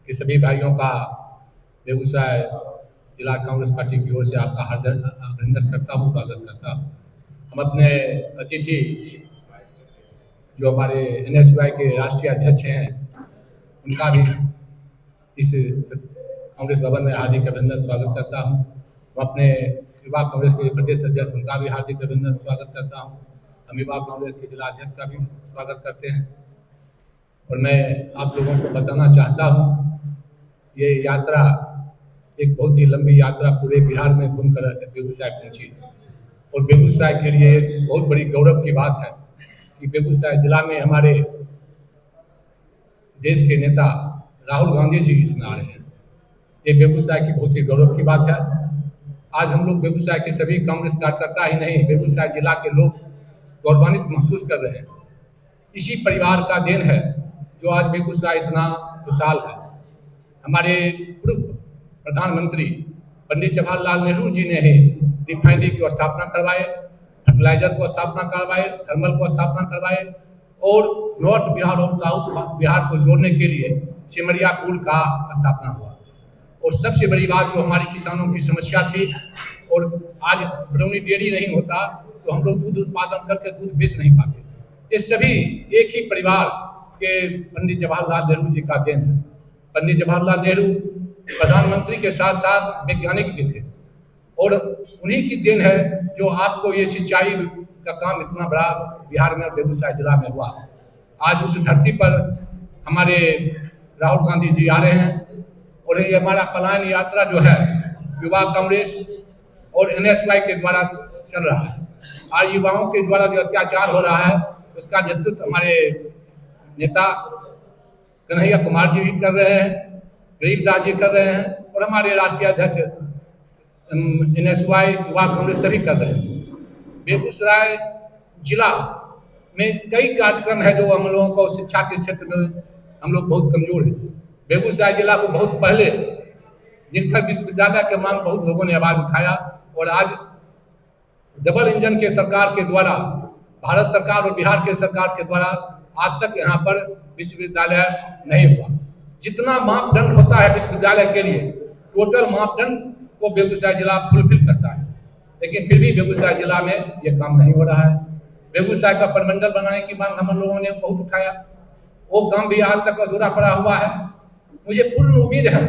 कि सभी भाइयों का बेगूसराय जिला कांग्रेस पार्टी की ओर से आपका हार्दिक अभिनंदन करता हूँ, स्वागत करता हूँ। हम अपने अतिथि जो हमारे NSY के राष्ट्रीय अध्यक्ष हैं, उनका भी इस कांग्रेस भवन में हार्दिक अभिनंदन स्वागत करता हूँ। हम अपने युवा कांग्रेस के प्रदेश अध्यक्ष, उनका भी हार्दिक अभिनंदन स्वागत करता हूँ। हम युवा कांग्रेस के जिला अध्यक्ष का भी स्वागत करते हैं। और मैं आप लोगों को बताना चाहता हूँ, ये यात्रा एक बहुत ही लंबी यात्रा पूरे बिहार में घूमकर बेगूसराय पहुंची और बेगूसराय के लिए एक बहुत बड़ी गौरव की बात है कि बेगूसराय जिला में हमारे देश के नेता राहुल गांधी जी इसमें आ रहे हैं। ये बेगूसराय की बहुत ही गौरव की बात है। आज हम लोग बेगूसराय के सभी कांग्रेस कार्यकर्ता ही नहीं, बेगूसराय जिला के लोग गौरवान्वित महसूस कर रहे हैं। इसी परिवार का देन है जो आज बेगूसराय इतना खुशहाल है। हमारे पूर्व प्रधानमंत्री पंडित जवाहरलाल नेहरू जी ने ही रिफाइनरी की स्थापना करवाए, फर्टिलाइजर को स्थापना करवाए, थर्मल को स्थापना करवाए और नॉर्थ बिहार और साउथ बिहार को जोड़ने के लिए सिमरिया पुल का स्थापना हुआ। और सबसे बड़ी बात जो हमारी किसानों की समस्या थी, और आज बरौनी डेयरी नहीं होता तो हम लोग दूध उत्पादन करके दूध बेच नहीं पाते। ये सभी एक ही परिवार के पंडित जवाहरलाल नेहरू जी का देन है। पंडित जवाहरलाल नेहरू प्रधानमंत्री के साथ साथ वैज्ञानिक भी थे और उन्हीं की देन है जो आपको ये सिंचाई का काम इतना बड़ा बिहार में और बेगूसराय जिला में हुआ। आज उस धरती पर हमारे राहुल गांधी जी आ रहे हैं और ये हमारा पलायन यात्रा जो है युवा कांग्रेस और NSY के द्वारा चल रहा है। आज युवाओं के द्वारा जो अत्याचार हो रहा है उसका नेतृत्व हमारे नेता कन्हैया कुमार जी भी कर रहे हैं, गरीबदास जी कर रहे हैं और हमारे राष्ट्रीय अध्यक्ष NSY युवा कांग्रेस सभी कर रहे हैं। बेगूसराय जिला में कई कार्यक्रम है जो हम लोगों को शिक्षा के क्षेत्र में हम लोग बहुत कमजोर हैं। बेगूसराय जिला को बहुत पहले जिनकर विश्वविद्यालय के मांग बहुत लोगों ने आवाज उठाया और आज डबल इंजन के सरकार के द्वारा, भारत सरकार और बिहार के सरकार के द्वारा आज तक यहाँ पर विश्वविद्यालय नहीं हुआ। जितना मापदंड होता है विश्वविद्यालय के लिए, टोटल मापदंड को बेगूसराय जिला फुलफिल करता है, लेकिन फिर भी बेगूसराय जिला में ये काम नहीं हो रहा है। बेगूसराय का प्रमंडल बनाने की मांग हम लोगों ने बहुत उठाया, वो काम भी आज तक अधूरा पड़ा हुआ है। मुझे पूर्ण उम्मीद है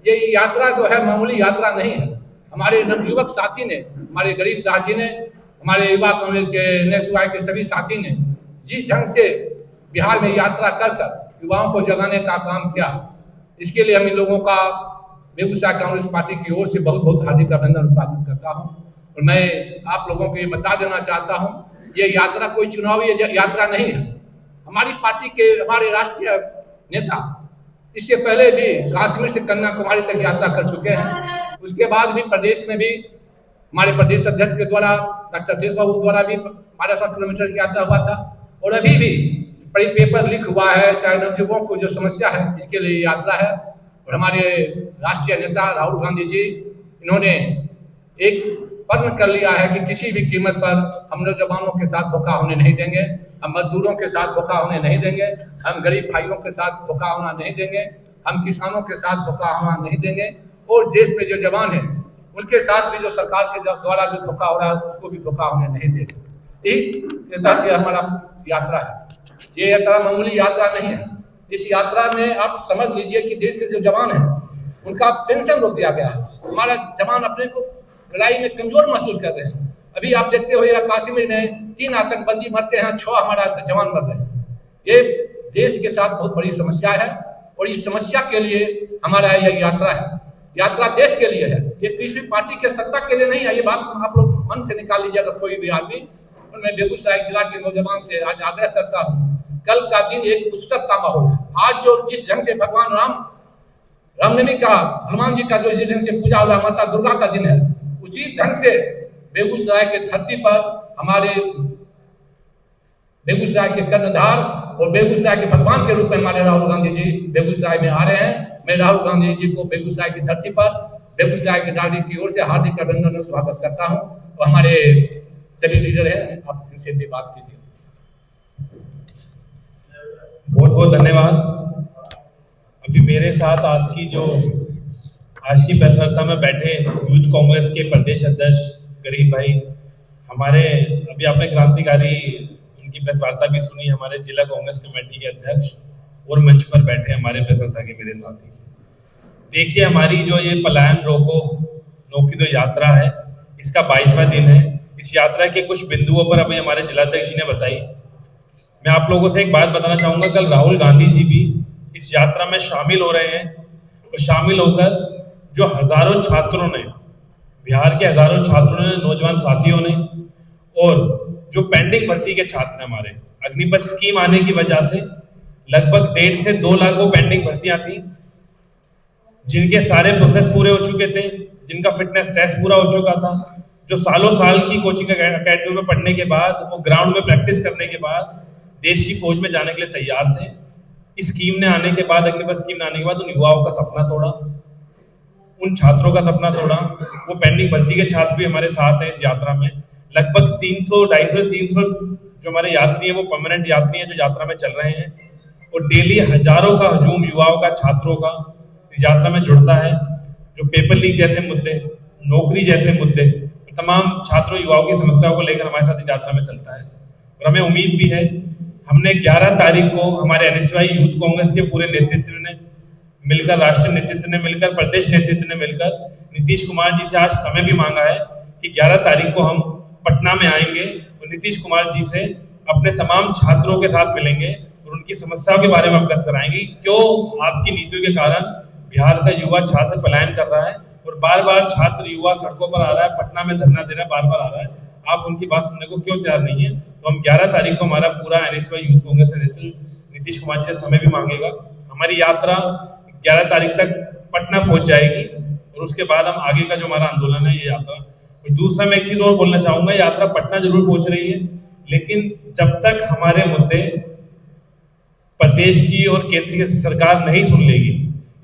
ये यात्रा जो है मामूली यात्रा नहीं है। हमारे नवयुवक साथी ने, हमारे गरीबदास जी ने, हमारे युवा कांग्रेस के NSY के सभी साथी ने जिस ढंग से बिहार में यात्रा कर युवाओं को जगाने का काम किया, इसके लिए हम इन लोगों का बेगूसराय कांग्रेस पार्टी की ओर से बहुत बहुत हार्दिक अभिनंदन स्वागत करता हूं। और मैं आप लोगों को ये बता देना चाहता हूं, ये यात्रा कोई चुनावी यात्रा नहीं है। हमारी पार्टी के हमारे राष्ट्रीय नेता इससे पहले भी कश्मीर से कन्याकुमारी तक यात्रा कर चुके हैं। उसके बाद भी प्रदेश में भी हमारे प्रदेश अध्यक्ष के द्वारा, डॉक्टर शेष बाबू द्वारा भी 1200 किलोमीटर की यात्रा हुआ था और अभी भी पेपर लीक हुआ है, चाहे नवयुवकों को जो समस्या है इसके लिए यात्रा है। और हमारे राष्ट्रीय नेता राहुल गांधी जी, इन्होंने एक प्रण कर लिया है कि किसी भी कीमत पर हम नौजवानों के साथ धोखा होने नहीं देंगे, हम मजदूरों के साथ धोखा होने नहीं देंगे, हम गरीब भाइयों के साथ धोखा होना नहीं देंगे, हम किसानों के साथ धोखा होना नहीं देंगे और देश में जो जवान हैं उनके साथ भी जो सरकार के द्वारा जो धोखा हो रहा है उसको भी धोखा होने नहीं देंगे। यही हमारा यात्रा है। ये यात्रा मामूली यात्रा नहीं है। इस यात्रा में आप समझ लीजिए कि देश के जो जवान हैं उनका पेंशन रोक दिया गया है। हमारा जवान अपने को लड़ाई में कमजोर महसूस कर रहे हैं। अभी आप देखते हो कश्मीर में 3 आतंकवादी मरते हैं, 6 हमारा जवान मर रहे हैं। ये देश के साथ बहुत बड़ी समस्या है और इस समस्या के लिए हमारा यह यात्रा है। यात्रा देश के लिए है, ये किसी पार्टी के सत्ता के लिए नहीं है। ये बात आप लोग मन से निकाल लीजिएगा कोई भी आदमी। और मैं बेगूसराय जिला के नौजवान से आज आग्रह करता हूँ, कल का दिन एक उत्सव का माहौल है। आज जो जिस ढंग से भगवान रामनवमी का, हनुमान जी का जो जिस ढंग से पूजा हो रहा, माता दुर्गा का दिन है, उसी ढंग से बेगूसराय के धरती पर हमारे बेगूसराय के कर्णधार और बेगूसराय के भगवान के रूप में हमारे राहुल गांधी जी बेगूसराय में आ रहे हैं। मैं राहुल गांधी जी को बेगूसराय की धरती पर बेगूसराय के नागरिक की ओर से हार्दिक अभिनंदन और स्वागत करता हूं। और हमारे सभी लीडर हैं, आप इनसे भी बात कीजिए। बहुत बहुत धन्यवाद। अभी मेरे साथ आज की प्रेस वार्ता में बैठे यूथ कांग्रेस के प्रदेश अध्यक्ष गरीब भाई, हमारे अभी आपने क्रांतिकारी उनकी प्रेस वार्ता भी सुनी, हमारे जिला कांग्रेस कमेटी के अध्यक्ष और मंच पर बैठे हमारे प्रेस वार्ता के मेरे साथी। देखिए, हमारी जो ये पलायन रोको नो की जो यात्रा है, इसका 22वां दिन है। इस यात्रा के कुछ बिंदुओं पर अभी हमारे जिलाध्यक्ष जी ने बताई। मैं आप लोगों से एक बात बताना चाहूंगा, कल राहुल गांधी जी भी इस यात्रा में शामिल हो रहे हैं और शामिल होकर जो हजारों छात्रों ने, बिहार के हजारों छात्रों ने, नौजवान साथियों ने, और जो पेंडिंग भर्ती के छात्र हैं, हमारे अग्निपथ स्कीम आने की वजह से लगभग 1.5 से 2 लाख वो पेंडिंग भर्तियां थी, जिनके सारे प्रोसेस पूरे हो चुके थे, जिनका फिटनेस टेस्ट पूरा हो चुका था, जो सालों साल की कोचिंग अकेडमी में पढ़ने के बाद, वो ग्राउंड में प्रैक्टिस करने के बाद देश की फौज में जाने के लिए तैयार थे। इस स्कीम ने आने के बाद, अग्निपथ स्कीम ने आने के बाद उन युवाओं का सपना तोड़ा, उन छात्रों का सपना तोड़ा। वो पेंडिंग भर्ती के छात्र भी हमारे साथ हैं इस यात्रा में। लगभग 250 जो हमारे यात्री हैं वो परमानेंट यात्री हैं जो यात्रा में चल रहे हैं, और डेली हजारों का हजूम युवाओं का, छात्रों का इस यात्रा में जुड़ता है। जो पेपर लीक जैसे मुद्दे, नौकरी जैसे मुद्दे, तमाम छात्रों युवाओं की समस्याओं को लेकर हमारे साथ इस यात्रा में चलता है। और हमें उम्मीद भी है, हमने 11 तारीख को हमारे एनएसयूआई यूथ कांग्रेस के पूरे नेतृत्व ने मिलकर, राष्ट्रीय नेतृत्व ने मिलकर, प्रदेश नेतृत्व ने मिलकर नीतीश कुमार जी से आज समय भी मांगा है कि 11 तारीख को हम पटना में आएंगे और नीतीश कुमार जी से अपने तमाम छात्रों के साथ मिलेंगे और उनकी समस्याओं के बारे में अवगत कराएंगे। क्यों आपकी नीतियों के कारण बिहार का युवा छात्र पलायन कर रहा है और बार बार छात्र युवा सड़कों पर आ रहा है, पटना में धरना दे रहा है, बार बार आ रहा है, आप उनकी बात सुनने को क्यों तैयार नहीं है? तो हम 11 तारीख को हमारा पूरा एनएसयूआई यूथ कांग्रेस का नेतृत्व नीतीश कुमार जी से समय भी मांगेगा। हमारी यात्रा 11 तारीख तक पटना पहुंच जाएगी और उसके बाद हम आगे का जो हमारा आंदोलन है, ये यात्रा। और दूसरा मैं एक चीज और बोलना चाहूंगा, यात्रा पटना जरूर पहुंच रही है, लेकिन जब तक हमारे मुद्दे प्रदेश की और केंद्र की सरकार नहीं सुन लेगी,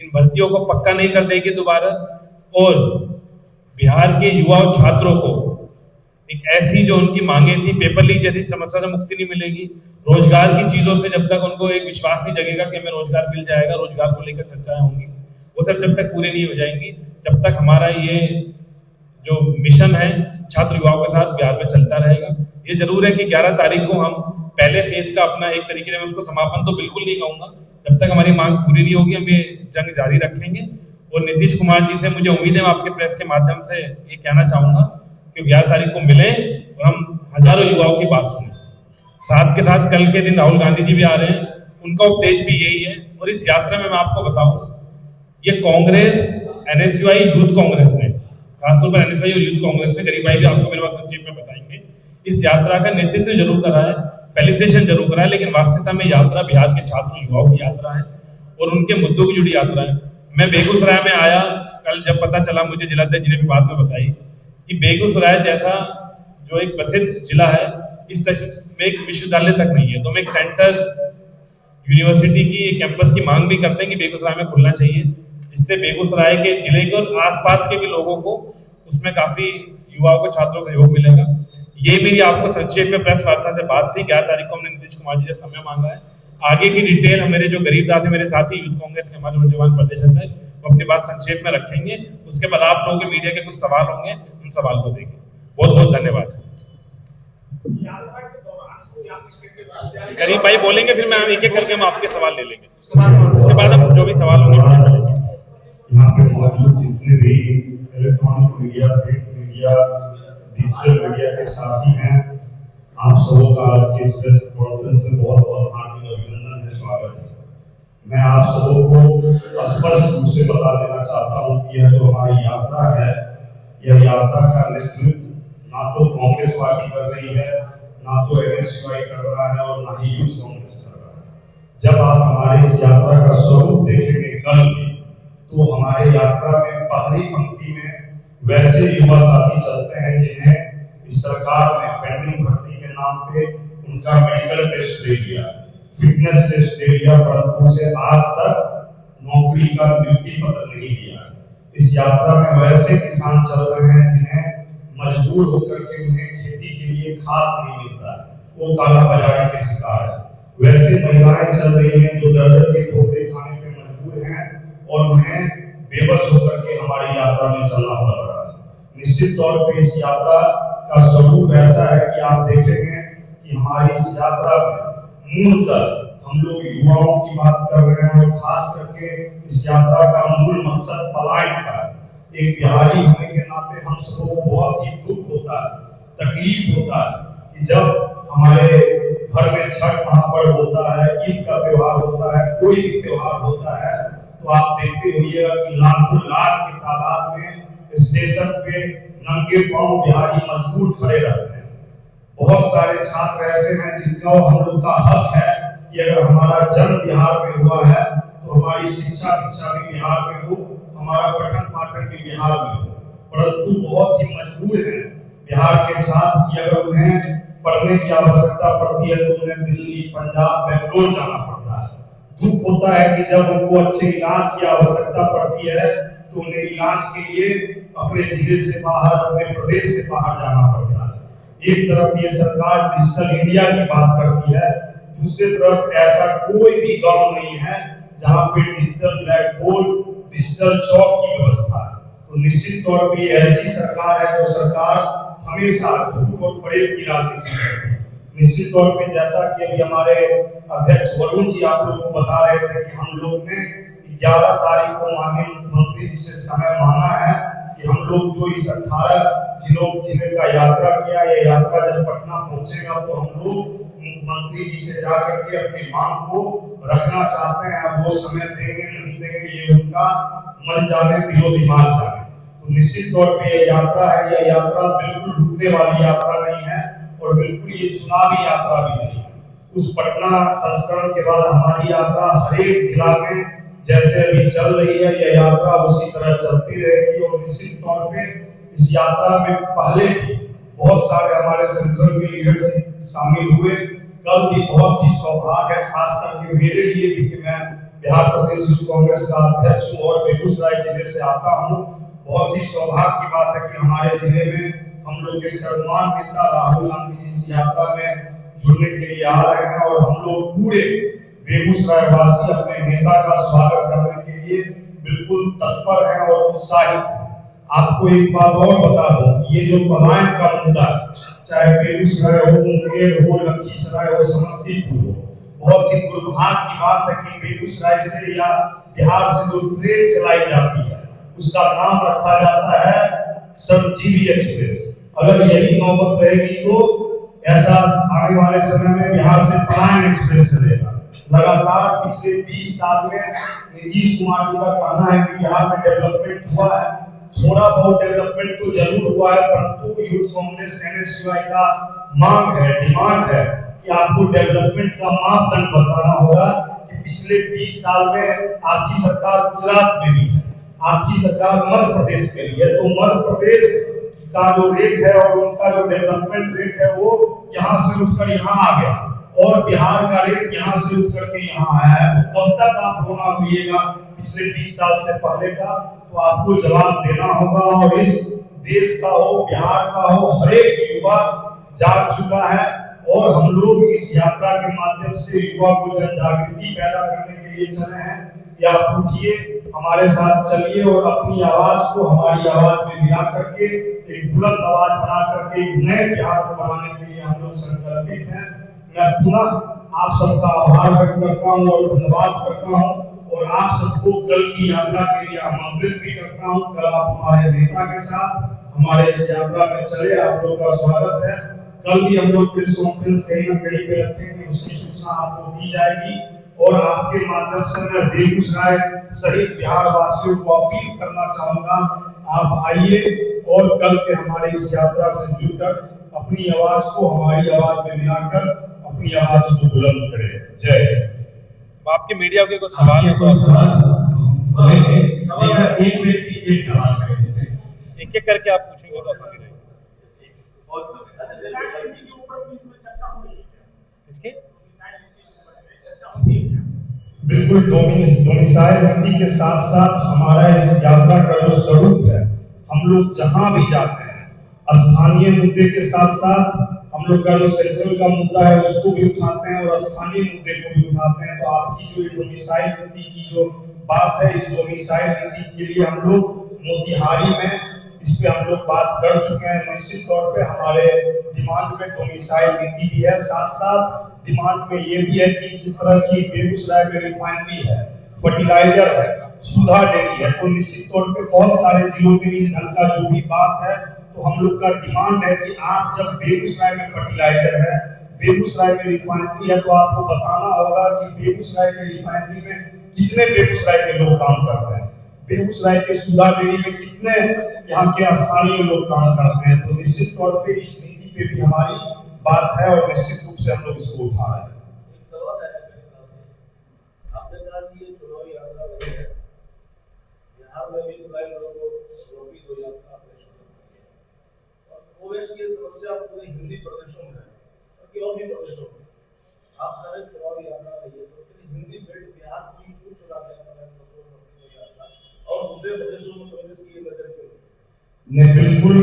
इन भर्तियों को पक्का नहीं कर देगी दोबारा, और बिहार के युवा और छात्रों को एक ऐसी जो उनकी मांगे थी, पेपर लीक जैसी समस्या से मुक्ति नहीं मिलेगी, रोजगार की चीजों से जब तक उनको एक विश्वास नहीं जगेगा कि हमें रोजगार मिल जाएगा, रोजगार को लेकर चर्चाएं होंगी, वो सब जब तक पूरी नहीं हो जाएंगी, जब तक हमारा ये जो मिशन है छात्र युवाओं के साथ बिहार में चलता रहेगा। ये जरूर है कि 11 तारीख को हम पहले फेज का अपना एक तरीके से उसको समापन तो बिल्कुल नहीं कहूंगा, जब तक हमारी मांग पूरी नहीं होगी हम ये जंग जारी रखेंगे। और नीतीश कुमार जी से मुझे उम्मीद है, मैं आपके प्रेस के माध्यम से ये कहना चाहूंगा कि 11 तारीख को मिले और हम हजारों युवाओं की बात सुने। साथ के साथ कल के दिन राहुल गांधी जी भी आ रहे हैं, उनका उपदेश भी यही है। और इस यात्रा में मैं आपको बताऊं, ये कांग्रेस, एनएसयूआई यूथ कांग्रेस ने, खासतौर पर एनएसयूआई और यूथ कांग्रेस ने, गरीब भाई भी आपको मेरे बात संक्षेप में बताएंगे, इस यात्रा का नेतृत्व जरूर करा है, फेलिसिटेशन जरूर करा है, लेकिन वास्तविकता में यात्रा बिहार के छात्र युवाओं की यात्रा है और उनके मुद्दों की जुड़ी यात्रा है। मैं बेगूसराय में आया, कल जब पता चला मुझे, जिलाध्यक्ष जी ने भी बात में बताई कि बेगूसराय जैसा जो एक प्रसिद्ध जिला है, इस में एक विश्वविद्यालय तक नहीं है, तो हम एक सेंटर यूनिवर्सिटी की कैंपस की मांग भी करते हैं कि बेगूसराय में खुलना चाहिए, जिससे बेगूसराय के जिले के और आसपास के भी लोगों को उसमें काफी युवाओं को, छात्रों का सहयोग मिलेगा। ये मेरी आपको संक्षेप में प्रेस वार्ता से बात थी। 11 तारीख को हमने नीतीश कुमार जी से समय मांगा है। आगे की डिटेल मेरे जो गरीबदास है, मेरे साथी यूथ कांग्रेस के हमारे नौजवान प्रदेश अध्यक्ष, वो अपनी बात संक्षेप में रखेंगे। उसके बाद आप लोगों के मीडिया के कुछ सवाल होंगे, उन सवाल को देंगे। बहुत बहुत धन्यवाद। गरीब भाई बोलेंगे, फिर मैं एक एक करके हम आपके सवाल ले लेंगे, उसके बाद हम जो भी सवाल होंगे यहाँ पे मौजूद जितने भी electronic media, print media, digital media के साथी हैं, आप सबों का आज के इस प्रेस कॉन्फ्रेंस में बहुत बहुत हार्दिक अभिनंदन है, स्वागत है। मैं आप सबों को स्पष्ट रूप से बता देना चाहता हूँ कि यह जो हमारी यात्रा है, यह यात्रा का नेतृत्व ना तो कांग्रेस पार्टी कर रही है, ना तो एनएसयूआई कर रहा है और ना ही यूथ कांग्रेस कर रहा है। जब आप हमारी इस यात्रा का स्वरूप देखेंगे कल, तो हमारे यात्रा में पहली पंक्ति में वैसे युवा साथी चलते हैं जिन्हें इस सरकार ने पेंडिंग भर्ती के नाम पे उनका मेडिकल टेस्ट ले लिया, फिटनेस टेस्ट ले लिया, परंतु से आज तक नौकरी का नियुक्ति पत्र नहीं दिया। इस यात्रा में वैसे किसान चल रहे हैं जिन्हें मजबूर होकर के उन्हें खेती के लिए खाद नहीं मिलता है, वो काला बाजारी के शिकार है। वैसे महिलाएं चल रही हैं जो दर्द के ठोकरे खाने पे मजबूर लोग हैं और उन्हें बेबस होकर के हमारी यात्रा में चलना पड़ रहा है। निश्चित तौर पे इस यात्रा का स्वरूप ऐसा है कि आप देखेंगे कि हमारी इस यात्रा में मूलतः हम लोग युवाओं की बात कर रहे हैं और खास करके इस यात्रा का मूल मकसद पलायन का है। एक बिहारी होने के नाते हम सबको बहुत ही दुख होता है, तकलीफ होता है कि जब हमारे घर में छठ महापर्व होता है, ईद का त्योहार होता है, कोई भी त्योहार होता है, तो आप देखते होइएगा कि लाखों लाख की तादाद में स्टेशन पे नंगे पांव बिहारी मजदूर खड़े रहते हैं। बहुत सारे छात्र ऐसे हैं जिनका हम लोग का हक है कि अगर हमारा जन्म बिहार में हुआ है तो हमारी शिक्षा दीक्षा भी बिहार में हो, हमारा पठन पाठन भी बिहार में हो, परंतु बहुत ही मजबूर है बिहार के छात्र कि अगर उन्हें पढ़ने की आवश्यकता पड़ती है तो उन्हें दिल्ली, पंजाब, बेंगलोर जाना पड़ता है। दुख होता है कि जब उनको अच्छे इलाज की आवश्यकता पड़ती है तो उन्हें इलाज के लिए अपने जिले से बाहर, अपने प्रदेश से बाहर जाना पड़ता है। एक तरफ ये सरकार डिजिटल इंडिया की बात करती है, दूसरी तरफ ऐसा कोई भी गांव नहीं है जहां पे डिजिटल ब्लैक बोर्ड, डिजिटल चौक की व्यवस्था है। तो निश्चित तौर पे ऐसी सरकार है जो सरकार हमेशा झूठ और फरेब की राजनीति करती है। निश्चित तौर पे जैसा कि अभी हमारे अध्यक्ष वरुण जी आप लोगों को बता रहे थे कि हम लोग ने 11 तारीख को माननीय मुख्यमंत्री जी से समय मांगा है कि हम लोग जो इस 18 जिले का यात्रा किया, ये यात्रा जब पटना पहुंचेगा तो हम लोग मुख्यमंत्री जी से जाकर के अपनी मांग को रखना चाहते हैं। अब वो समय देंगे नहीं देंगे ये उनका मन जाने, दिलो दिमाग जाने। तो निश्चित तौर पे ये यात्रा है, यह यात्रा बिल्कुल रुकने वाली यात्रा नहीं है और बिल्कुल ये चुनावी यात्रा भी नहीं है। उस पटना संस्करण के बाद हमारी यात्रा हर एक जिला में जैसे अभी चल रही है, यह यात्रा उसी तरह चलती रहेगी। और निश्चित तौर पे इस यात्रा में पहले भी बहुत सारे हमारे सेंट्रल के लीडर्स शामिल हुए। कल भी बहुत ही सौभाग्य है, खास करके मेरे लिए भी कि मैं बिहार प्रदेश यूथ कांग्रेस का अध्यक्ष हूँ और बेगूसराय जिले से आता हूँ। बहुत ही सौभाग्य की बात है कि हमारे जिले में हम लोग के सर्वमान नेता राहुल गांधी जी इस यात्रा में जुड़ने के लिए आ रहे हैं और हम लोग पूरे बेगूसराय वासी अपने नेता का स्वागत करने के लिए बिल्कुल तत्पर हैं और उत्साहित हैं। आपको एक बात और बता दूं कि ये जो पलायन का मुद्दा, चाहे बेगूसराय हो, मुंगेर हो, लखीसराय हो, समस्तीपुर हो, बहुत ही दुर्भाग्य की बात है कि बेगूसराय से या बिहार से जो ट्रेन चलाई जाती है उसका नाम रखा जाता है श्रमजीवी एक्सप्रेस। अगर यही नौबत रहेगी तो ऐसा आने वाले समय में बिहार से पलायन एक्सप्रेस चलेगा। लगातार पिछले 20 साल में नीतीश कुमार जी का कहना है कि बिहार में डेवलपमेंट हुआ है, थोड़ा बहुत डेवलपमेंट तो जरूर हुआ है, परंतु यूथ कांग्रेस एनएसयूआई का मांग है, डिमांड है कि आपको डेवलपमेंट का मापदंड बताना होगा कि पिछले 20 साल में आपकी सरकार गुजरात में भी है, आपकी सरकार मध्य प्रदेश में भी है, तो मध्य प्रदेश का जो रेट है और उनका जो डेवलपमेंट रेट है वो यहाँ से उठकर यहाँ आ गया और बिहार का रेट यहाँ से उठकर के यहाँ आया है। तो कब तक आप रोना हुईएगा पिछले 20 साल से पहले का, तो आपको जवाब देना होगा। और इस देश का हो, बिहार का हो, हर एक युवा जाग चुका है और हम लोग इस यात्रा के माध्यम से युवा को जन जागृति पैदा करने के लिए चले हैं। या उठिए, हमारे साथ चलिए और अपनी आवाज को हमारी आवाज में मिला करके एक बुलंद आवाज बना करके एक नए बिहार को बनाने के लिए हम लोग संकल्पित हैं। मैं पुनः आप सबका आभार व्यक्त करता हूँ और धन्यवाद करता हूँ और आप सबको कल की यात्रा के लिए आमंत्रित भी करता हूँ। कल आप हमारे नेता के साथ हमारे इस यात्रा में चले, आप लोग का स्वागत है। कल भी हम लोग प्रेस कॉन्फ्रेंस कहीं न कहीं पे रखेंगे, उसकी सूचना आपको दी जाएगी और आपके माध्यम से मैं बेगूसराय सहित बिहार वासियों को अपील करना चाहूंगा, आप आइए और कल के हमारी इस यात्रा से जुड़कर अपनी आवाज को हमारी आवाज में मिलाकर अपनी आवाज को बुलंद करें। जय हिंद। आपके मीडिया के कुछ सवाल है तो एक व्यक्ति एक सवाल करेंगे, एक एक करके आप पूछेंगे तो आसानी रहेगी। इसके बिल्कुल डोमिसाइल नीति के साथ साथ हमारा इस यात्रा का जो स्वरूप है, हम लोग जहां भी जाते हैं स्थानीय मुद्दे के साथ साथ हम लोग का जो सेंट्रल का मुद्दा है उसको भी उठाते हैं और स्थानीय मुद्दे को भी उठाते हैं। तो आपकी जो डोमिसाइल नीति की जो बात है इस डोमिसाइल नीति के लिए हम लोग मोतिहारी में इस पे हम लोग बात कर चुके हैं। निश्चित तौर पे हमारे दिमाग में डोमिसाइल नीति भी है, साथ साथ दिमाग में ये भी है कि जिस तरह की बेगूसराय में रिफाइनरी है, फर्टिलाइजर है, सुधा डेयरी है, तो निश्चित तौर पे बहुत सारे जिलों में इस ढंग का जो भी बात है, तो हम लोग का डिमांड है कि आप जब बेगूसराय में फर्टिलाइजर है, बेगूसराय में रिफाइनरी है, तो आपको बताना होगा कि बेगूसराय के रिफाइनरी में कितने बेगूसराय के लोग काम करते हैं, बेगूसराय के सुधा डेयरी में कितने यहाँ के स्थानीय लोग काम करते हैं। तो निश्चित तौर पे इस नीति पे भी हमारी बात है और निश्चित रूप से हम लोग इसको उठा रहे हैं। एक सवाल है, आपने कहा कि ये चुनाव यात्रा नहीं है, बिहार में भी जुलाई लोगों को रोपी दो यात्रा आपने शुरू की है और ओवैसी की समस्या पूरे हिंदी प्रदेशों में है और भी प्रदेशों में आप कह रहे चुनाव यात्रा नहीं है, तो फिर हिंदी बेल्ट बिहार की क्यों चुनाव यात्रा और दूसरे प्रदेशों में कांग्रेस की ये नजर क्यों? नहीं, बिल्कुल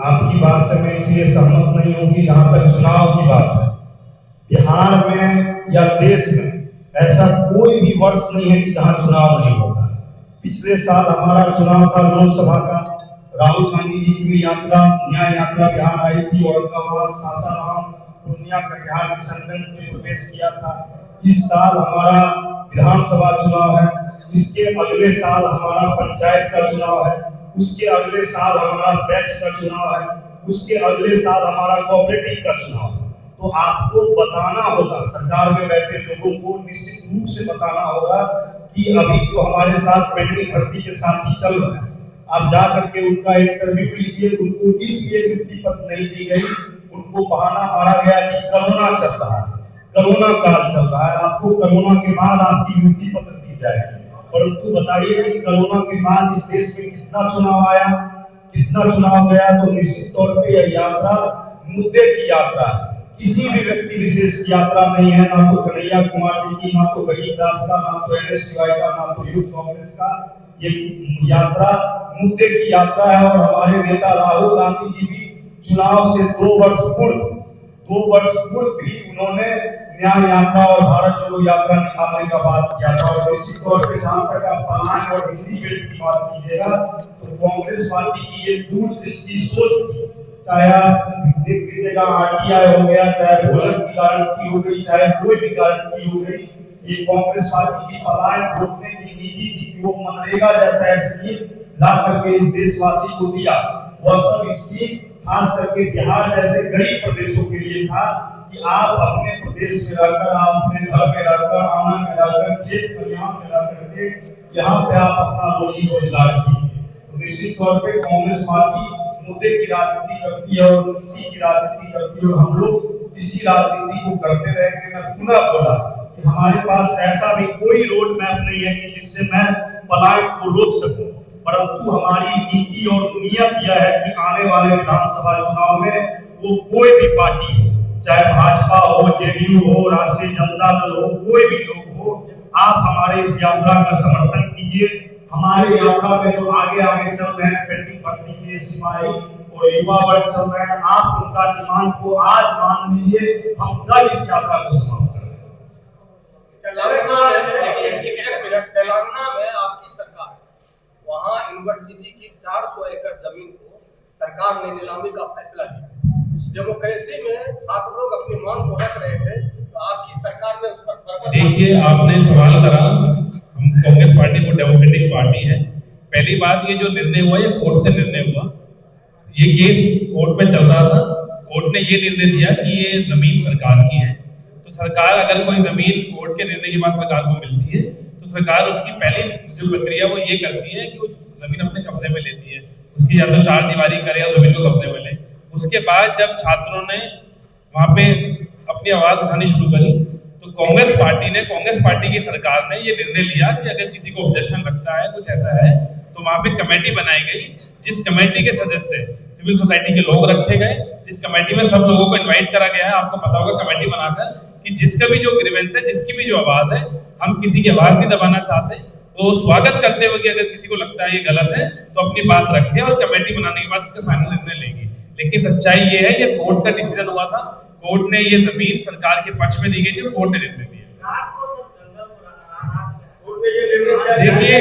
आपकी बात से मैं इसलिए सहमत नहीं हूँ कि जहाँ तक चुनाव की बात है, बिहार में या देश में ऐसा कोई भी वर्ष नहीं है कि जहाँ चुनाव नहीं होता। पिछले साल हमारा चुनाव था लोकसभा का, राहुल गांधी जी की यात्रा न्याय यात्रा बिहार आई थी, औरंगाबाद, सासाराम, पूर्णिया, कटिहार, किशनगंज में प्रवेश किया था। इस साल हमारा विधानसभा चुनाव है, इसके अगले साल हमारा पंचायत का चुनाव है, उसके अगले साल हमारा पैक्स का चुनाव है, उसके अगले साल हमारा कोऑपरेटिव का चुनाव है। तो आपको बताना होगा, सरकार में बैठे लोगों को निश्चित रूप से बताना होगा कि अभी तो हमारे साथ पेंडिंग भर्ती के साथ ही चल रहा है, आप जा करके उनका इंटरव्यू लीजिए। उनको इसलिए नियुक्ति पत्र नहीं दी गई, उनको बहाना मारा गया कि कोरोना चल रहा है, कोरोना काल चल रहा है, आपको कोरोना के बाद आपकी नियुक्ति पत्र दी जाएगी। परंतु बताइए कि कोरोना के बाद इस देश में कितना चुनाव आया, कितना चुनाव गया। तो निश्चित तौर पे यह यात्रा मुद्दे की यात्रा है, किसी भी व्यक्ति विशेष की यात्रा नहीं है, ना तो कन्हैया कुमार जी की, ना तो गरीबदास का, ना तो NSY का, ना तो यूथ कांग्रेस का। ये यात्रा मुद्दे की यात्रा है और हमारे नेता राहुल गांधी जी भी चुनाव से 2 वर्ष पूर्व भी उन्होंने न्याय यात्रा और भारत जोड़ो यात्रा निकालने का बात किया था। और निश्चित तौर पे जहाँ तक आप पलायन और हिंदी बेल्ट की बात कीजिएगा, तो कांग्रेस पार्टी की ये दूरदृष्टि सोच थी, चाहे आप देख लीजिएगा RTI हो गया, चाहे भोजन की गारंटी हो गई, चाहे कोई भी गारंटी हो गई, ये कांग्रेस पार्टी की पलायन रोकने की नीति थी कि वो मनरेगा जैसा स्कीम ला करके इस देशवासी को दिया। वह सब स्कीम खास करके बिहार जैसे गरीब प्रदेशों के लिए था कि आप अपने प्रदेश में रहकर, आप अपने घर में रहकर, आंगन में रहकर, खेत खलिहान में रह करके यहाँ पे आप अपना रोजी रोजगार कीजिए। तो निश्चित तौर पे कांग्रेस पार्टी मुद्दे की राजनीति करती है और नीति की राजनीति करती है और हम लोग इसी राजनीति को करते रहेंगे। मैं पुनः बोला कि हमारे पास ऐसा भी कोई रोड मैप नहीं है कि जिससे मैं पलायन को रोक सकूं, परंतु हमारी नीति और नियत यह है कि आने वाले विधानसभा चुनाव में वो कोई भी पार्टी हो, चाहे भाजपा हो, JDU हो, राष्ट्रीय जनता दल हो, कोई भी लोग हो, आप हमारे इस यात्रा का समर्थन कीजिए। हमारे यात्रा में जो आगे चल रहे हैं, पेंडिंग भर्ती के सिपाही और युवा वर्ग चल रहे हैं, आप उनका डिमांड को आज मान लीजिए, हम कल इस यात्रा को समाप्त करेंगे। तेलंगाना में आपकी सरकार, वहाँ यूनिवर्सिटी की 400 एकड़ जमीन को सरकार ने नीलामी का फैसला किया। डेमोक्रेसी में छात्र लोग अपनी मांग को रख रहे थे, तो आपकी सरकार ने उस पर देखिए, आपने सवाल करा, हम कांग्रेस पार्टी को डेमोक्रेटिक पार्टी है। पहली बात, ये जो निर्णय हुआ ये कोर्ट से निर्णय हुआ, ये केस कोर्ट में चल रहा था, कोर्ट ने ये निर्णय दिया कि ये जमीन सरकार की है। तो सरकार अगर कोई जमीन कोर्ट के निर्णय के बाद सरकार को मिलती है तो सरकार उसकी पहली जो प्रक्रिया वो ये करती है कि वो जमीन अपने कब्जे में लेती है, उसकी या तो 4 दीवारी करे और जमीन को कब्जे में ले। उसके बाद जब छात्रों ने वहां पे अपनी आवाज उठानी शुरू करी तो कांग्रेस पार्टी की सरकार ने ये निर्णय लिया कि अगर किसी को ऑब्जेक्शन लगता है, कुछ ऐसा है, तो वहां पे कमेटी बनाई गई, जिस कमेटी के सदस्य सिविल सोसाइटी के लोग रखे गए, जिस कमेटी में सब लोगों को इनवाइट करा गया है। आपको पता होगा कमेटी बनाकर कि जिसका भी जो ग्रीवेंस है, जिसकी भी जो आवाज है, हम किसी की आवाज नहीं दबाना चाहते, तो स्वागत करते हुए कि अगर किसी को लगता है ये गलत है तो अपनी बात रखे और कमेटी बनाने के बाद इसका फाइनल निर्णय लेगी। लेकिन सच्चाई ये है, ये कोर्ट का डिसीजन हुआ था, कोर्ट ने ये जमीन सरकार के पक्ष में दी गई थी, कोर्ट ने निर्णय दिया। रात को सब जंगल में देखिए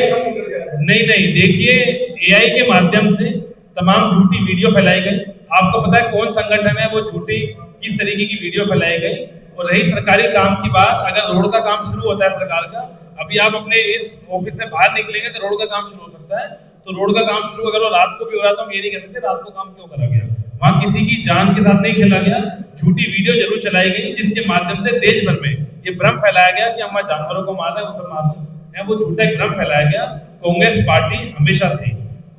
नहीं देखिए, एआई के माध्यम से तमाम झूठी वीडियो फैलाई गई। आपको पता है कौन संगठन है वो झूठी किस तरीके की वीडियो फैलाई गई। और रही सरकारी काम की बात, अगर रोड का काम शुरू होता है सरकार का, अभी आप अपने इस ऑफिस से बाहर निकलेंगे तो रोड का काम शुरू हो सकता है, तो रोड का काम शुरू अगर वो रात को भी हो रहा है तो हम ये नहीं कह सकते रात को काम क्यों करा गया। वहां किसी की जान के साथ नहीं खेला गया, झूठी वीडियो जरूर चलाई गई जिसके माध्यम से देश भर में ये भ्रम फैलाया गया कि हम जानवरों को मार रहे हैं, वो सब मार रहे हैं। वो झूठा एक भ्रम फैलाया गया कांग्रेस पार्टी हमेशा से,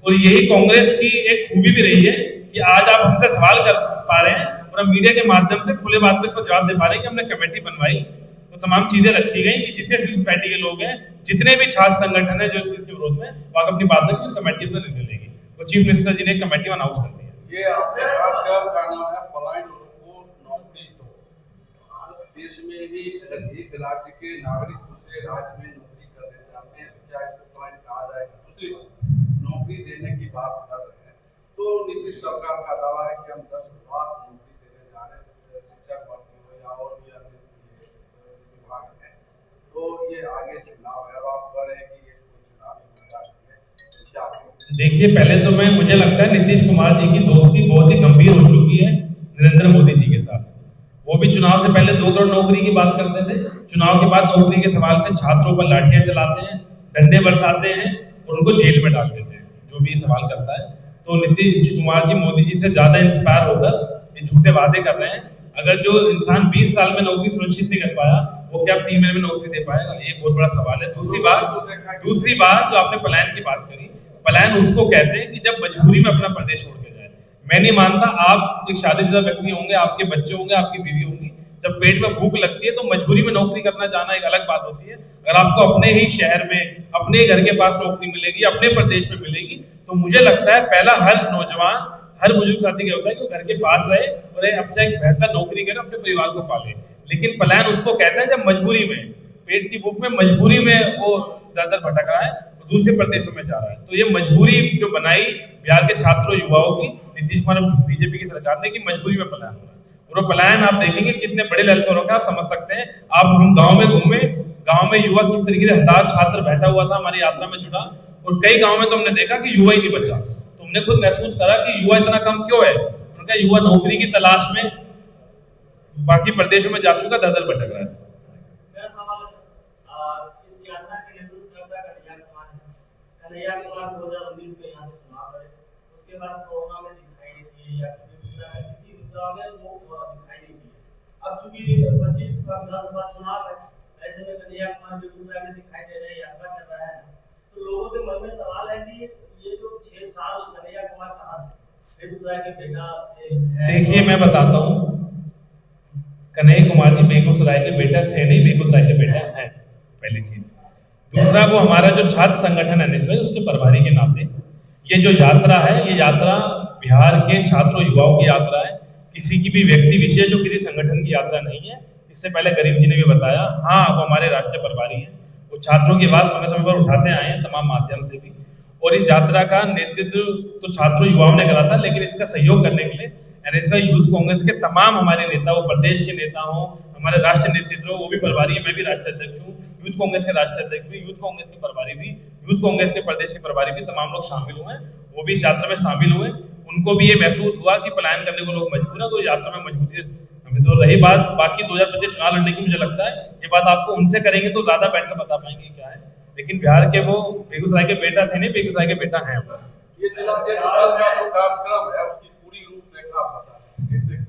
और यही कांग्रेस की एक खूबी भी रही है कि आज आप हमसे सवाल कर पा रहे हैं और हम मीडिया के माध्यम से खुले बात पे इसको जवाब दे पा रहे हैं कि हमने कमेटी बनवाई, तो तमाम चीजें रखी गई कि जितने सिविल पार्टी के लोग हैं, जितने भी छात्र संगठन है जो इस चीज के विरोध में, वहां अपनी बात रखी उस कमेटी में निर्णय लेगी। तो चीफ मिनिस्टर जी ने कमेटी अनाउंस कर दी है। ये आपने खासकर का नाम है पलायन को नौकरी दो। भारत देश में ही अगर एक राज्य के नागरिक दूसरे राज्य में नौकरी करने जाते हैं तो क्या इसको पलायन कहा जाएगा? दूसरी नौकरी देने की बात कर रहे हैं तो नीतीश सरकार का दावा है कि हम 10 लाख नौकरी देने जा रहे हैं, शिक्षक भर्ती हो या और भी अन्य विभाग में। तो ये आगे चुनाव है, अब आप कह रहे हैं कि ये कोई चुनावी मुद्दा नहीं है, क्या है? देखिए, पहले तो मुझे लगता है नीतीश कुमार जी की दोस्ती बहुत ही गंभीर हो चुकी है नरेंद्र मोदी जी के साथ। वो भी चुनाव से पहले 2 करोड़ नौकरी की बात करते थे, चुनाव के बाद नौकरी के सवाल से छात्रों पर लाठियां चलाते हैं, डंडे बरसाते हैं और उनको जेल में डाल देते हैं जो भी सवाल करता है। तो नीतीश कुमार जी मोदी जी से ज्यादा इंस्पायर होकर ये झूठे वादे कर रहे हैं। अगर जो इंसान 20 साल में नौकरी सुरक्षित नहीं कर पाया, वो क्या 3 महीने में नौकरी दे पाएगा? ये बहुत बड़ा सवाल है। दूसरी बात जो आपने पलायन की बात करी, पलायन उसको कहते हैं कि जब मजबूरी में अपना प्रदेश छोड़ के जाए। मैं नहीं मानता, आप एक शादीशुदा व्यक्ति होंगे, आपके बच्चे होंगे, आपकी बीवी होंगी, जब पेट में भूख लगती है तो मजबूरी में नौकरी करना जाना एक अलग बात होती है। अगर आपको अपने ही शहर में, अपने घर के पास नौकरी मिलेगी, अपने प्रदेश में मिलेगी, तो मुझे लगता है पहला हर नौजवान, हर बुजुर्ग साथी क्या होता है कि वो घर के पास रहे और अपना एक बेहतर नौकरी करे, अपने परिवार को पाले। लेकिन पलायन उसको कहते हैं जब मजबूरी में, पेट की भूख में, मजबूरी में वो दर भटक रहा है, दूसरे प्रदेशों में जा रहा है। तो ये मजबूरी जो बनाई बिहार के छात्रों युवाओं की नीतीश कुमार बीजेपी की सरकार ने, कि मजबूरी में पलायन हो रहा है। और वो पलायन आप देखेंगे कितने बड़े लेवल पर होगा, आप समझ सकते हैं। हम गांव में घूमे, गांव में युवा किस तरीके से हताश छात्र बैठा हुआ था, हमारी यात्रा में जुड़ा, और कई गांव में तो हमने देखा कि युवा ही नहीं बचा। तो हमने खुद महसूस करा कि युवा इतना कम क्यों है। उनका युवा नौकरी की तलाश में बाकी प्रदेशों में जा चुका, दर भटक रहा है। कन्हैया कुमार 2019 में यहाँ से चुनाव लड़े, उसके बाद कोरोना में दिखाई नहीं दी या किसी मुद्दा में वो दिखाई नहीं दी। अब चूंकि 25 विधानसभा चुनाव है, ऐसे में कन्हैया कुमार बेगूसराय में दिखाई दे रहे, यात्रा कर रहा है, तो लोगों के मन में सवाल है कि ये जो 6 साल कन्हैया कुमार कहाँ थे? बेगूसराय के बेटा थे। देखिए, मैं बताता हूँ, कन्हैया कुमार जी बेगूसराय के बेटा थे नहीं, बेगूसराय के बेटा हैं, पहली चीज। दूसरा, वो हमारा जो छात्र संगठन है एनएसवाई, उसके प्रभारी के नाते ये जो यात्रा है, ये यात्रा बिहार के छात्रों युवाओं की यात्रा है, किसी की भी व्यक्ति विशेष जो किसी संगठन की यात्रा नहीं है। इससे पहले गरीब जी ने भी बताया, हाँ, वो हमारे राष्ट्रीय प्रभारी हैं, वो छात्रों की बात समय समय पर उठाते आए हैं तमाम माध्यम से भी। और इस यात्रा का नेतृत्व तो छात्रों युवाओं ने करा था, लेकिन इसका सहयोग करने के लिए एनएसवाई यूथ कांग्रेस के तमाम हमारे नेता, वो प्रदेश के नेता हों, हमारे राष्ट्रीय नेतृत्व, वो भी प्रभारी है, मैं भी राष्ट्रीय अध्यक्ष हूँ, यूथ कांग्रेस के राष्ट्रीय अध्यक्ष भी, यूथ कांग्रेस के प्रभारी भी, यूथ कांग्रेस के प्रदेश के प्रभारी भी, तमाम लोग शामिल हुए, वो भी इस यात्रा में शामिल हुए। उनको भी ये महसूस हुआ कि पलायन करने को लोग मजबूर है, तो यात्रा में मजबूती हमें। तो रही बात बाकी 2025 चुनाव लड़ने की, मुझे लगता है ये बात आपको उनसे करेंगे तो ज्यादा बेटर बता पाएंगे क्या है। लेकिन बिहार के वो बेगूसराय के बेटा थे नहीं, बेगूसराय के बेटा हैं। ये जिला देखभाल का जो कार्यक्रम है उसकी पूरी रूपरेखा बताएं कैसे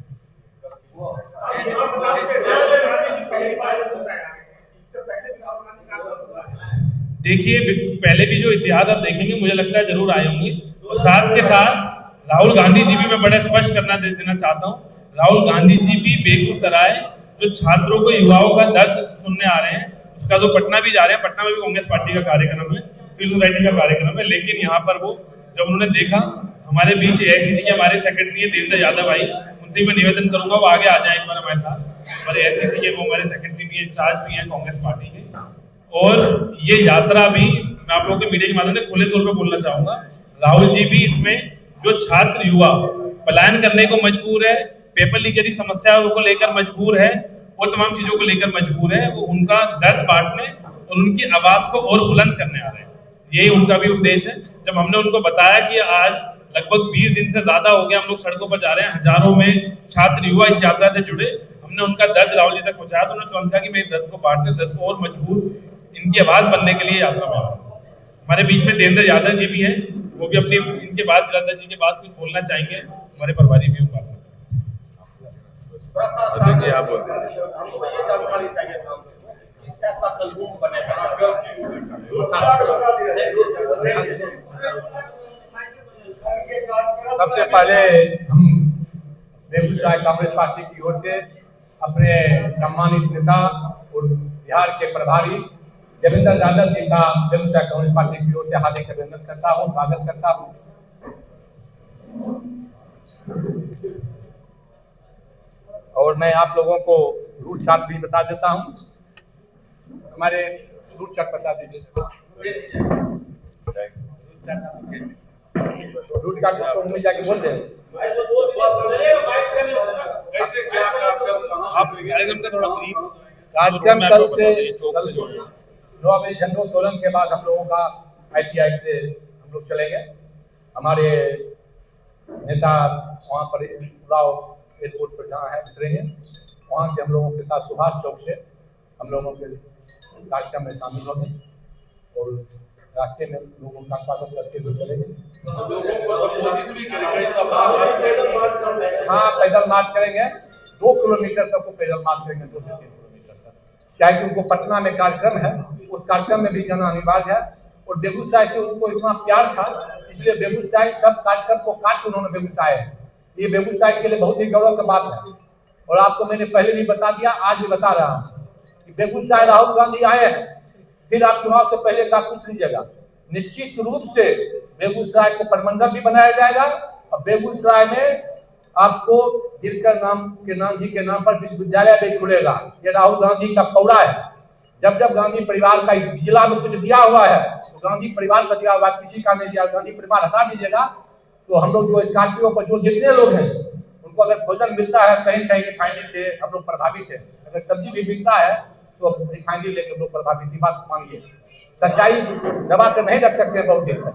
देखिए, पहले भी जो इतिहास आप देखेंगे, मुझे लगता है जरूर आए होंगे। और साथ के साथ राहुल गांधी जी भी, मैं बड़ा स्पष्ट करना देना चाहता हूँ, राहुल गांधी जी भी बेगूसराय जो छात्रों को, युवाओं का दर्द सुनने आ रहे हैं, उसका तो पटना भी जा रहे हैं। पटना में भी कांग्रेस पार्टी का कार्यक्रम है, सिविल सोसाइटी का कार्यक्रम है। लेकिन यहाँ पर वो जब उन्होंने देखा हमारे बीच एआईसीसी के हमारे सेक्रेटरी है देवेंद्र यादव भाई, उनसे मैं निवेदन करूंगा वो आगे आ जाए एक बार हमारे साथ। और एआईसीसी के वो हमारे सेक्रेटरी भी, इंचार्ज भी हैं कांग्रेस पार्टी के। और ये यात्रा भी मैं आप लोगों के मीडिया के माध्यम से खुले तौर पर बोलना चाहूंगा, राहुल जी भी इसमें जो छात्र युवा पलायन करने को मजबूर है, पेपर लीक जैसी समस्याओं को लेकर मजबूर है और तमाम चीजों को लेकर मजबूर है, वो उनका दर्द बांटने और उनकी आवाज को और बुलंद करने आ रहे हैं। यही उनका भी उद्देश्य है। जब हमने उनको बताया कि आज लगभग 20 दिन से ज्यादा हो गया हम लोग सड़कों पर जा रहे हैं, हजारों में छात्र युवा इस यात्रा से जुड़े, हमने उनका दर्द राहुल जी तक पहुंचाया, तो उन्होंने तुरंत कहा कि मैं इस दर्द को बांटने, दर्द को और मजबूत इनकी आवाज बनने के लिए यात्रा में आ रहा हूं। हमारे बीच में देवेंद्र यादव जी भी हैं, वो भी अपनी इनके बाद जलंधर जी के बाद कुछ बोलना चाहेंगे। हमारे प्रभारी भी बात देखिए आप हमको ये जानकारी चाहिए था इस टाइप का कलबुक बनेगा। सबसे पहले हम बेगूसराय कांग्रेस पार्टी की ओर से अपने सम्मानित नेता और बिहार के प्रभारी देवेंद्र यादव जी का बेगूसराय कांग्रेस पार्टी की ओर से हार्दिक अभिनंदन करता हूँ, स्वागत करता हूँ। और मैं आप लोगों को रूट चार्ट भी बता देता हूँ। हमारे रूट चार्ट बता दीजिए। रूट चार्ट तो उनमें जाके बोल दे। कैसे क्या कार्यक्रम आप कार्यक्रम का थोड़ा ब्रीफ कार्यक्रम कल से 9 बजे झंडोत्तोलन के बाद हम लोगों का ITI से हम लोग चलेंगे। हमारे नेता वहाँ पर उड़ाव एयरपोर्ट पर जहाँ है उतरेंगे, वहाँ से हम लोगों के साथ सुभाष चौक से हम लोगों के कार्यक्रम में शामिल होंगे और रास्ते में लोगों का स्वागत करते हुए चलेंगे। लोगों को संबोधित भी करेंगे। हाँ, पैदल मार्च करेंगे। 2 किलोमीटर तक को पैदल मार्च करेंगे, 2 से 3 किलोमीटर तक। क्या है कि उनको पटना में कार्यक्रम है, उस कार्यक्रम में भी जाना अनिवार्य है और बेगूसराय से उनको इतना प्यार था, इसलिए बेगूसराय सब कार्यक्रम को काट के उन्होंने बेगूसराय है। ये बेगूसराय के लिए बहुत ही गौरव की बात है। और आपको मैंने पहले भी बता दिया, आज भी बता रहा हूँ कि बेगूसराय राहुल गांधी आए हैं, फिर आप चुनाव से पहले का पूछ लीजिएगा। निश्चित रूप से बेगूसराय को प्रमंडल भी बनाया जाएगा और बेगूसराय में आपको दिनकर नाम जी के नाम पर विश्वविद्यालय भी खुलेगा। ये राहुल गांधी का पौड़ा है। जब जब गांधी परिवार का इस जिला में कुछ दिया हुआ है तो गांधी परिवार का दिया हुआ, किसी का नहीं दिया। गांधी परिवार हटा दीजिएगा तो हम लोग जो स्कॉर्पियो पर जो जितने लोग हैं उनको अगर भोजन मिलता है कहीं कहीं रिफाइनरी से हम लोग प्रभावित है। अगर सब्जी भी बिकता है तो रिफाइनरी लेकर हम लोग प्रभावित है। बात मानिए, सच्चाई दबा कर नहीं रख सकते बहुत देर तक।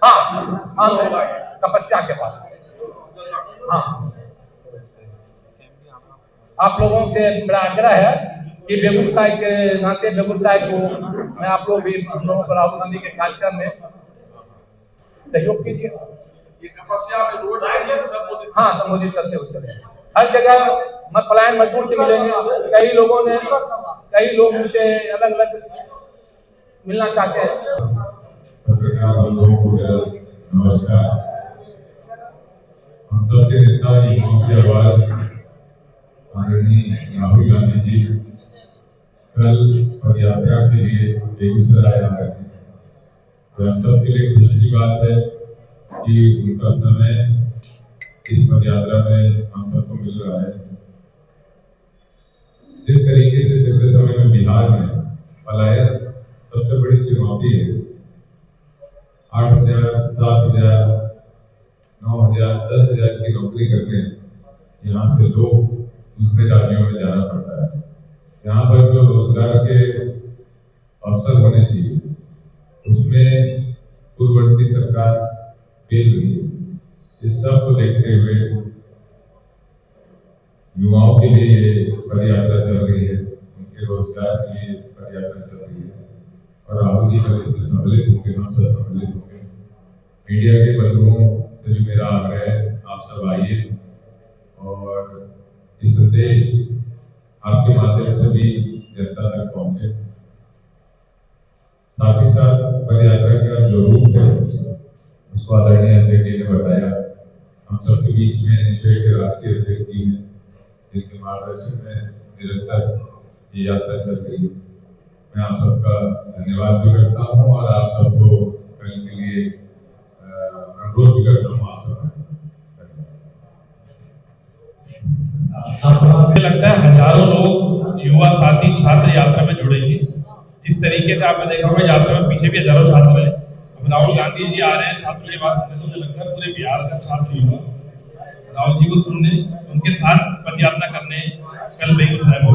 हाँ, तपस्या के बाद। हाँ, आप लोगों से मेरा आग्रह है कि बेगूसराय के नाते बेगूसराय को मैं आप लोग भी हम लोगों को राहुल गांधी के कार्यक्रम में सहयोग कीजिए। हाँ, संबोधित करते हुए चले। हर जगह पलायन मजदूर से मिलेंगे। कई लोग मुझसे अलग अलग मिलना चाहते हैं। पत्रकार बंधुओं को नमस्कार। हम सबके नेता युवाओं की आवाज आदरणीय राहुल गांधी जी कल पदयात्रा के लिए बेगूसराय आ रहे हैं। तो हम सबके लिए खुशी की बात है कि उनका समय इस पदयात्रा में हम सबको मिल रहा है। जिस तरीके से पिछले समय में बिहार में पलायन सबसे बड़ी चुनौती है, 8,000, 7,000, 9,000, 10,000 की नौकरी करके यहाँ से लोग दूसरे राज्यों में जाना पड़ता है। यहाँ पर जो रोजगार के अवसर होने चाहिए उसमें पूर्ववर्ती सरकार फेल हुई है। इस सब को देखते हुए युवाओं के लिए ये पदयात्रा चल रही है, उनके रोजगार के लिए पदयात्रा चल रही है और राहुल जी कल इसमें सम्मिलित होंगे, हम सब सम्मिलित होंगे। मीडिया के बंधुओं से भी मेरा आग्रह है, आप सब आइए और इस संदेश आपके माध्यम से भी जनता तक पहुंचे। साथ ही साथ पदयात्रा का जो रूप है उसको आदरणीय अध्यक्ष जी ने बताया। हम सबके बीच में निश्चय के राष्ट्रीय अध्यक्ष जी हैं, जिनके मार्गदर्शन में निरंतर ये यात्रा चल रही है। मैं आप सबका धन्यवाद भी करता हूँ और आप सबको कल के लिए अनुरोध भी करता हूँ। आप सब मुझे लगता है हजारों लोग युवा साथी छात्र यात्रा में जुड़ेंगे। जिस तरीके से आपने देखा होगा यात्रा में पीछे भी हजारों छात्र हैं। अब राहुल गांधी जी आ रहे हैं, छात्र की बात सुनने, मुझे लगता है पूरे बिहार का छात्र युवा राहुल जी को सुनने, उनके साथ पदयात्रा करने कल बेगूसराय में।